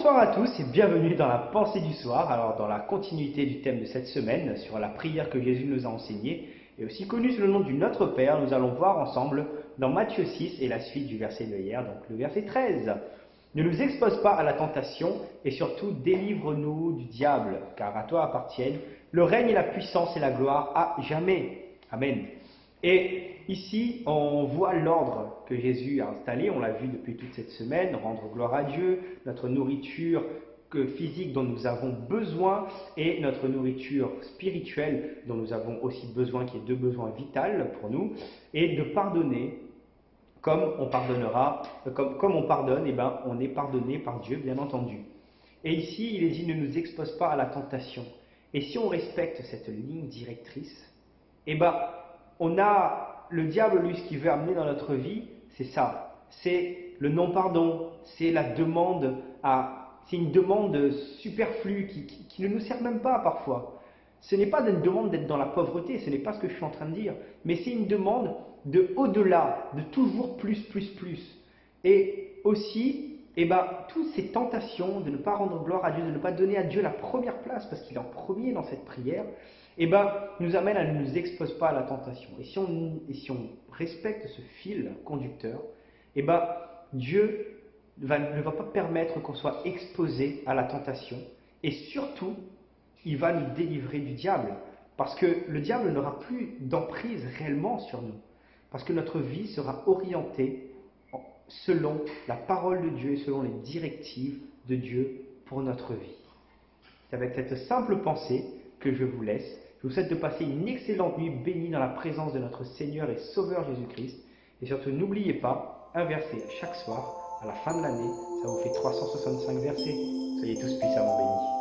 Bonsoir à tous et bienvenue dans la pensée du soir. Alors dans la continuité du thème de cette semaine sur la prière que Jésus nous a enseignée et aussi connue sous le nom du Notre Père, nous allons voir ensemble dans Matthieu 6 et la suite du verset de hier, donc le verset 13. Ne nous expose pas à la tentation et surtout délivre-nous du diable, car à toi appartiennent le règne et la puissance et la gloire à jamais. Amen. Et ici, on voit l'ordre que Jésus a installé, on l'a vu depuis toute cette semaine, rendre gloire à Dieu, notre nourriture physique dont nous avons besoin et notre nourriture spirituelle dont nous avons aussi besoin, qui est deux besoins vitaux pour nous, et de pardonner comme on pardonnera, comme on pardonne, on est pardonné par Dieu, bien entendu. Et ici, il est dit, ne nous expose pas à la tentation. Et si on respecte cette ligne directrice, on a le diable, lui, ce qu'il veut amener dans notre vie, c'est ça. C'est le non-pardon, c'est la demande c'est une demande superflue qui ne nous sert même pas parfois. Ce n'est pas une demande d'être dans la pauvreté, ce n'est pas ce que je suis en train de dire, mais c'est une demande de au-delà, de toujours plus. Et aussi, toutes ces tentations de ne pas rendre gloire à Dieu, de ne pas donner à Dieu la première place, parce qu'il est en premier dans cette prière, nous amènent à ne nous expose pas à la tentation. Et si on respecte ce fil conducteur, Dieu ne va pas permettre qu'on soit exposé à la tentation, et surtout, il va nous délivrer du diable, parce que le diable n'aura plus d'emprise réellement sur nous, parce que notre vie sera orientée selon la parole de Dieu et selon les directives de Dieu pour notre vie. C'est avec cette simple pensée que je vous laisse. Je vous souhaite de passer une excellente nuit bénie dans la présence de notre Seigneur et Sauveur Jésus-Christ. Et surtout, n'oubliez pas, un verset chaque soir, à la fin de l'année, ça vous fait 365 versets. Soyez tous puissamment bénis.